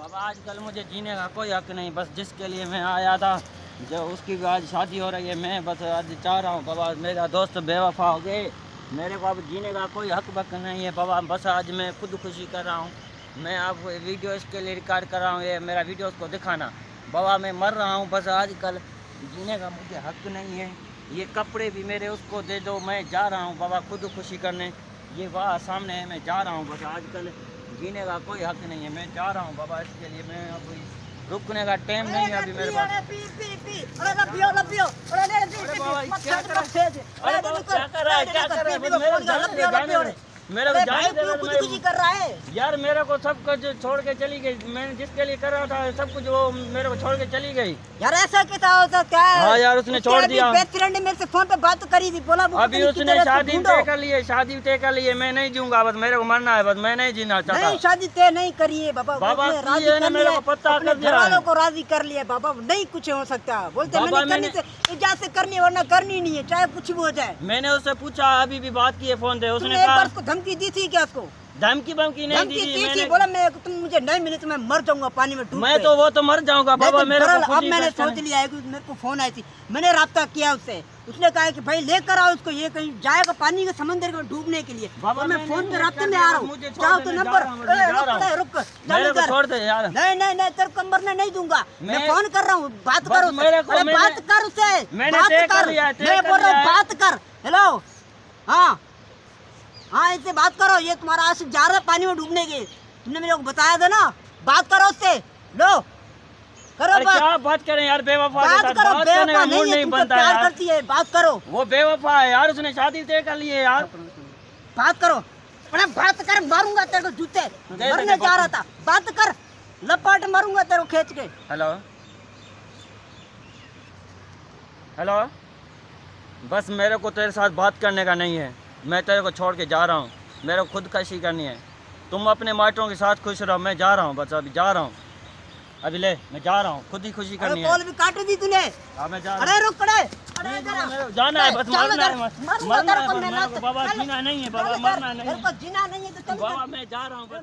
बाबा आजकल मुझे जीने का कोई हक नहीं, बस जिसके लिए मैं आया था जो उसकी भी आज शादी हो रही है, मैं बस आज चाह रहा हूँ बाबा मेरा दोस्त बेवफा हो गए, मेरे को अब जीने का कोई हक बक नहीं है बाबा। बस आज मैं खुद खुशी कर रहा हूँ, मैं आपको वीडियो इसके लिए रिकॉर्ड कर रहा हूँ, ये मेरा वीडियो उसको दिखाना। बाबा मैं मर रहा हूँ, बस आजकल जीने का मुझे हक नहीं है। ये कपड़े भी मेरे उसको दे दो, मैं जा रहा हूँ बाबा खुद खुशी करने। ये वहाँ सामने है, मैं जा रहा हूँ, बस आजकल जीने का कोई हक नहीं है, मैं जा रहा हूँ बाबा। इसके लिए मैं अब रुकने का टाइम नहीं है अभी मेरे पास। मेरे को कर रहा है यार, मेरे को सब कुछ छोड़ के चली गई, मैं जिसके लिए कर रहा था सब कुछ वो मेरे को छोड़ के चली गई। यार ऐसा कैसा होता क्या है? हाँ यार उसने छोड़ दिया। बेस्ट फ्रेंड ने मेरे से फोन पे बात करी थी, बोला अभी उसने शादी तय कर ली है, शादी तय कर ली है, मैं नहीं जीऊंगा, बस मेरे को मरना है, बस मैं नहीं जीना चाहता। नहीं शादी तय नहीं करी है बाबा, बाबा राजी कर मेरे लिया, को पता कर दिया, घर वालों को राजी कर लिया बाबा। नहीं कुछ हो सकता, बोलते मैंने करनी से इजाजत से करनी है, वरना करनी नहीं है, चाहे कुछ भी हो जाए। मैंने उससे पूछा, अभी भी बात की है फोन पे, उसने एक बार उसको धमकी दी थी क्या? उसको धमकी बमकी नहीं दी थी, मैंने बोला मैं तुम मुझे नहीं मिले तो मैं मर जाऊंगा पानी में डूब। मैं तो वो तो मर जाऊंगा बाबा। मेरे को अब मैंने सोच लिया है कि मेरे को फोन आई थी, मैंने राब्ता किया उससे, उसने कहा कि भाई लेकर आओ उसको, ये कहीं जाएगा पानी के समंदर में डूबने के लिए। बाबा मैं फोन पे राब्ते में आ रहा हूँ, जाओ तो नंबर रुक छोड़ दे यार। नहीं नहीं नहीं तेरे कमर में नहीं दूंगा, मैं फोन कर रहा हूँ, बात करो, बात कर उससे, मैं बोल रहा हूँ बात कर। हेलो हाँ इससे बात करो, ये तुम्हारा आशिक जा रहा है पानी में डूबने के, तुमने मेरे को बताया था ना, बात करो उससे। लो करो बात। क्या बात करें यार, बेवफा बात करो, बेवफा नहीं है, तुमसे प्यार करती है, बात करो। वो बेवफा है यार, उसने शादी तय कर ली है यार। बात करो, अरे बात कर, मारूंगा तेरे को जूते, मरने जा रहा था, बात कर, लपाट मारूंगा तेरे को खींच के। हेलो हेलो, बस मेरे को तेरे साथ बात करने का नहीं है, मैं तेरे को छोड़ के जा रहा हूँ, मेरे को खुदकशी करनी है। तुम अपने माटरों के साथ खुश रहो, मैं जा रहा हूँ, बस अभी जा रहा हूँ, अभी ले मैं जा रहा हूँ, खुद ही खुशी करनी है। कॉल भी काट दी तूने। हाँ मैं जा रहा हूँ। अरे रुक खड़े, जाना है, बस मरना है बाबा, जीना नहीं है बाबा, मरना नहीं है बाबा, मैं जा रहा हूँ बस।